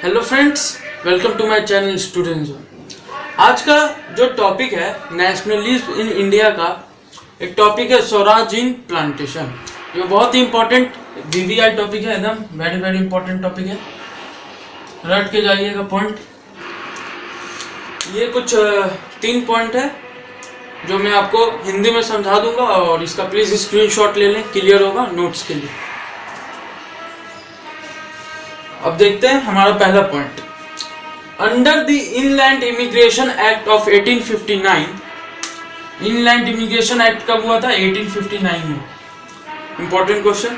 Hello friends, welcome to my channel student zone. आज का जो टॉपिक है नेशनलिज्म इन इंडिया का एक टॉपिक है स्वराज इन प्लांटेशन। ये बहुत ही इंपॉर्टेंट वीवीआई टॉपिक है, एकदम वेरी वेरी इंपॉर्टेंट टॉपिक है, रट के जाइएगा पॉइंट। ये कुछ 3 पॉइंट है जो मैं आपको हिंदी में समझा दूंगा और इसका प्लीज स्क्रीनशॉट ले लें, क्लियर होगा नोट्स के लिए। अब देखते हैं हमारा पहला point. Under the inland immigration act of 1859, inland immigration act कब हुआ था? 1859 में। Important question.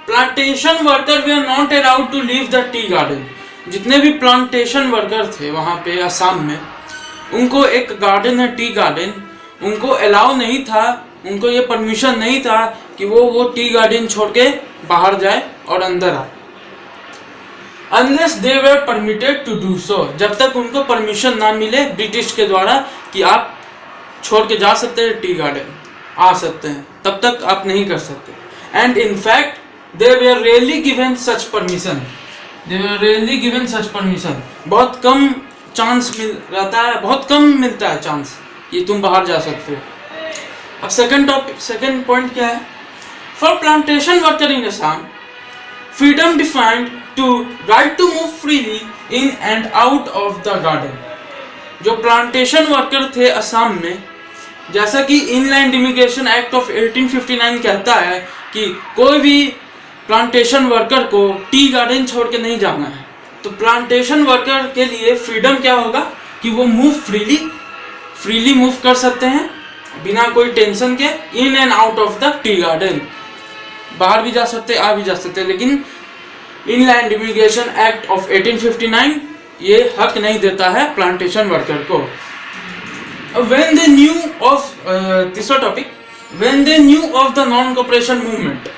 Plantation worker they are not allowed to leave the tea garden. जितने भी प्लांटेशन वर्कर थे वहां पे असम में, उनको एक गार्डन है टी गार्डन, उनको अलाउ नहीं था, उनको ये परमिशन नहीं था कि वो टी गार्डन छोड़ के बाहर जाए और अंदर आए, unless they were permitted to do so. जब तक उनको परमिशन ना मिले ब्रिटिश के द्वारा कि आप छोड़ के जा सकते हैं टी गार्डन, आ सकते हैं, तब तक आप नहीं कर सकते। And in fact they were really given such permission, they were really given such permission. बहुत कम चांस मिल रहता है, बहुत कम मिलता है चांस कि तुम बाहर जा सकते हो। अब सेकंड पॉइंट क्या है? For plantation worker in Assam, freedom defined to right to move freely in and out of the garden। जो प्लांटेशन वर्कर थे असम में, जैसा कि इनलैंड इमिग्रेशन एक्ट ऑफ 1859 कहता है कि कोई भी प्लांटेशन वर्कर को टी गार्डन छोड़ के नहीं जाना है, तो प्लांटेशन वर्कर के लिए फ्रीडम क्या होगा कि वो मूव फ्रीली मूव कर सकते हैं बिना कोई टेंशन के, in and out of the tea garden. बाहर भी जा सकते, आ भी जा सकते, लेकिन इनलैंड इमिग्रेशन एक्ट ऑफ 1859 ये हक नहीं देता है प्लांटेशन वर्कर को। व्हेन दे न्यू ऑफ तीसरा topic, when they knew of the non cooperation movement.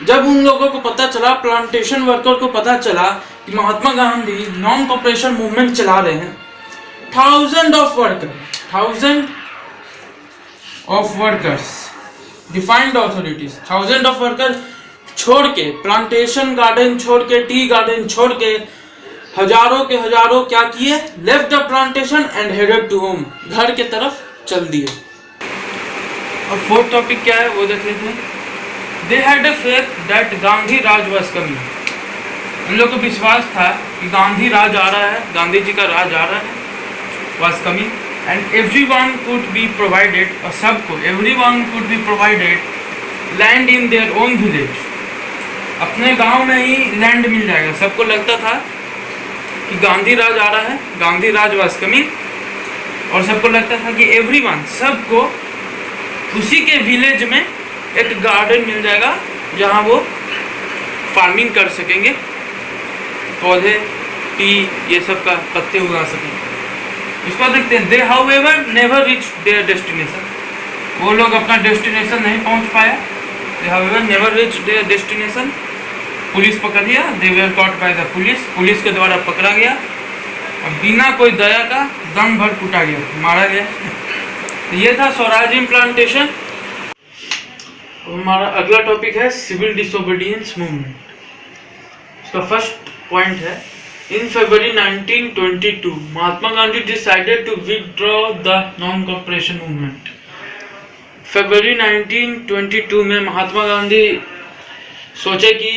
जब उन लोगों को पता चला, प्लांटेशन वर्कर को पता चला कि Mahatma Gandhi non cooperation movement चला रहे हैं, thousand of workers defined authorities, thousand of worker छोड़ के, प्लांटेशन गार्डन छोड़ के, टी गार्डन छोड़ के, हजारों के हजारों क्या किए? Left the plantation and headed to home, घर के तरफ चल दिए। अब फोर्थ टॉपिक क्या है वो देख लेते हैं। They had a faith that Gandhi Raj was coming. उन लोग को विश्वास था कि गांधी राज आ रहा है, गांधी जी का राज आ रहा है, was coming. And everyone could be provided, और सबको, everyone could be provided land in their own village। अपने गांव में ही लैंड मिल जाएगा। सबको लगता था कि गांधी राज आ रहा है, गांधी राज वाज कमिंग, और सबको लगता था कि एवरीवन, सबको उसी के विलेज में एक गार्डन मिल जाएगा जहां वो फार्मिंग कर सकेंगे, पौधे, टी, ये सब का पत्ते उगा सकेंगे। इसको देखते हैं। They however never reach their destination. वो लोग अपना डेस्टिनेशन नहीं पहुंच पाया। They however never reach their destination. Police पकड़ लिया, they were caught by the police, police के द्वारा पकड़ा गया और बिना कोई दया का दम भर कूटा गया, मारा गया। ये था स्वराज इन प्लांटेशन। हमारा अगला टॉपिक है सिविल डिसोबीडियंस मूवमेंट। इसका फर्स्ट पॉइंट है, In February 1922, Mahatma Gandhi decided to withdraw the non-cooperation movement। फरवरी 1922 में महात्मा गांधी सोचे कि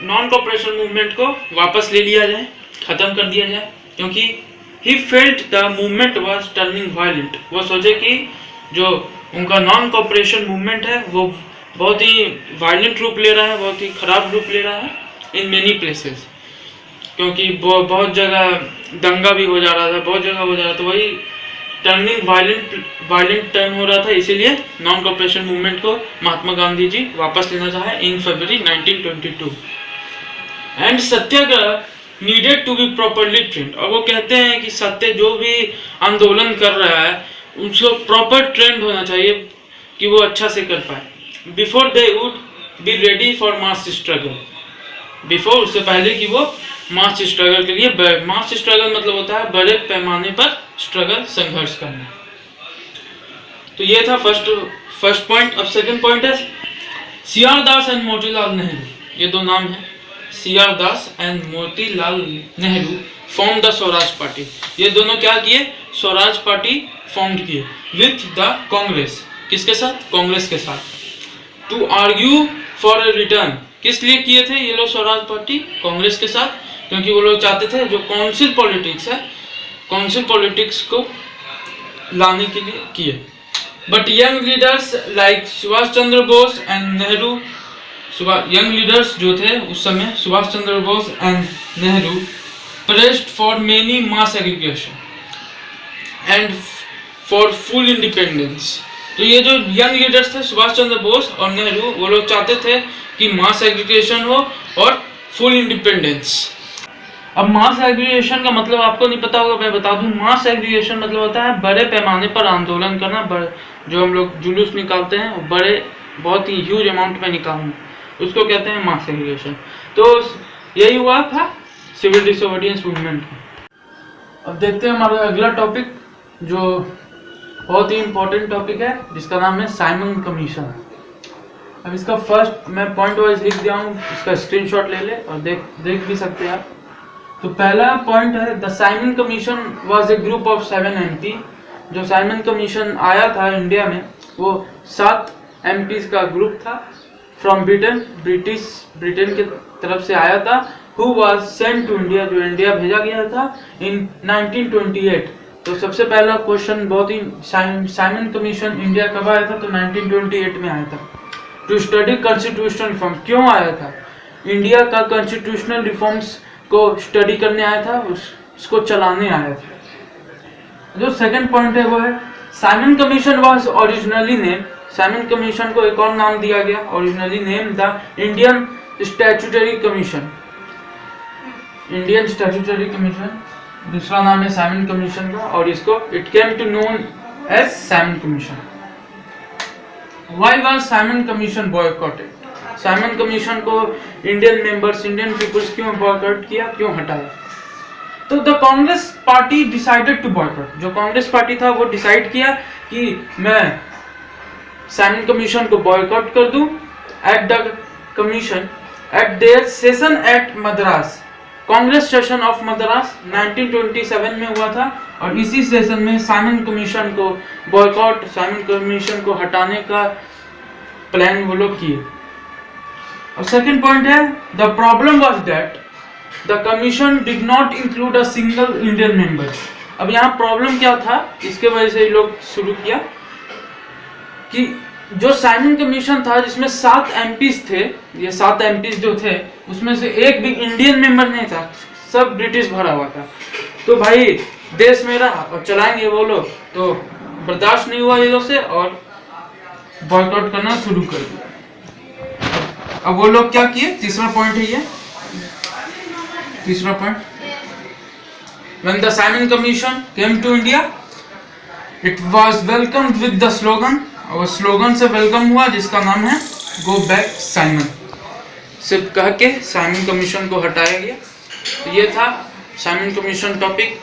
नॉन कॉपरेशन मूवमेंट को वापस ले लिया जाए, खत्म कर दिया जाए, क्योंकि he felt the movement was turning violent। वो सोचे कि जो उनका नॉन कॉपरेशन मूवमेंट है वो बहुत ही वायलेंट रूप ले रहा है, बहुत ही खराब रूप ले रहा है इन मेनी प्लेसेस, क्योंकि बहुत जगह दंगा भी हो जा रहा था, बहुत जगह हो जा रहा था, वही टर्निंग वायलेंट टर्न हो रहा था। इसीलिए नॉन कॉपरेशन मूवमेंट को महात्मा गांधी जी वापस लेना चाहे in February 1922। And satyagraha needed to be properly trained. और वो कहते हैं कि सत्य जो भी आंदोलन कर रहा है उसको प्रॉपर ट्रेंड होना चाहिए कि वो अच्छा से कर पाए। Before they would be ready for mass struggle. Before, उससे पहले कि वो मास स्ट्रगल के लिए, मास स्ट्रगल मतलब होता है बड़े पैमाने पर स्ट्रगल, संघर्ष करना। तो ये था फर्स्ट पॉइंट। अब सेकंड पॉइंट है सीआर दास एंड मोतीलाल नेहरू। ये दो नाम है। CR Das and Motilal Nehru form the Swaraj party. ये दोनों क्या किए? स्वराज पार्टी फॉर्म किए विथ द कांग्रेस। किसके साथ? कांग्रेस के साथ। To argue for a return. किस लिए किए थे ये लोग स्वराज पार्टी? कांग्रेस के साथ, क्योंकि वो लोग चाहते थे जो काउंसिल पॉलिटिक्स है, काउंसिल पॉलिटिक्स को लाने के लिए किए। But young leaders like Subhash Chandra Bose and Nehru, young leaders जो थे उस समय Subhash Chandra Bose and Nehru pressed for many mass aggregation and for full independence. तो ये जो यंग लीडर्स थे सुभाष चंद्र बोस और नेहरू, वो लोग चाहते थे कि मास एग्रीगेशन हो और फुल इंडिपेंडेंस। अब मास एग्रीगेशन का मतलब आपको नहीं पता होगा, मैं बता दूं। मास एग्रीगेशन मतलब होता है बड़े पैमाने पर आंदोलन करना, जो हम लोग जुलूस निकालते हैं बड़े बहुत ही ह्यूज अमाउंट में निकालना, उसको कहते हैं मास एग्रीगेशन। तो यही हुआ था सिविल डिसोबीडियंस मूवमेंट का। अब देखते हैं हमारा अगला टॉपिक, जो बहुत ही इंपॉर्टेंट टॉपिक है, जिसका नाम है साइमन कमीशन। अब इसका फर्स्ट मैं पॉइंट वाइज लिख दिया हूँ, इसका स्क्रीनशॉट ले ले और देख भी सकते हैं आप। तो पहला पॉइंट है the Simon commission was a group of 7 MP। जो साइमन कमीशन आया था इंडिया में, वो 7 MPs का ग्रुप था फ्रॉम ब्रिटेन की तरफ से आया था। Who was sent to India, जो इंडिया भेजा गया था इन 1928। तो सबसे पहला क्वेश्चन बहुत ही, साइमन कमीशन इंडिया कब आया था? तो 1928 में आया था। To study constitutional reform. क्यों आया था? इंडिया का कॉन्स्टिट्यूशनल रिफॉर्म्स को स्टडी करने आया था, उसको चलाने आया था। जो सेकंड पॉइंट है वो है Simon commission was originally name. Simon commission को एक और नाम दिया गया, originally name the Indian statutory commission. Indian statutory commission दूसरा नाम है साइमन कमीशन का, और इसको it came to known as Simon commission. Why was Simon commission boycotted? Simon commission को इंडियन मेंबर्स, इंडियन पीपल्स क्यों बॉयकॉट किया, क्यों हटाया? तो the Congress party decided to boycott. जो कांग्रेस पार्टी था वो डिसाइड किया कि मैं साइमन कमीशन को बॉयकॉट कर दूं। At the commission at there session at Madras, Congress session of Madras 1927 में हुआ था, और इसी सेशन में साइमन कमीशन को बॉयकॉट, साइमन कमीशन को हटाने का प्लान वो लोग किए। और सेकंड पॉइंट है the problem was that the commission did not include a single Indian member. अब यहाँ प्रॉब्लम क्या था, इसके वजह से ये लोग शुरू किया कि जो साइमन कमीशन था जिसमें 7 MPs थे, ये 7 MPs जो थे उसमें से एक भी इंडियन मेंबर नहीं था, सब ब्रिटिश भरा हुआ था। तो भाई देश मेरा और चलाएंगे वो लोग, तो बर्दाश्त नहीं हुआ ये लोग से और बॉयकॉट करना शुरू कर दिया। अब वो लोग क्या किए? तीसरा पॉइंट है ये, तीसरा point, when the Simon Commission came to India, it was welcomed with the slogan, और स्लोगन से वेलकम हुआ जिसका नाम है गो बैक साइमन। सिर्फ कह के साइमन कमीशन को हटाया गया। तो ये था साइमन कमीशन टॉपिक।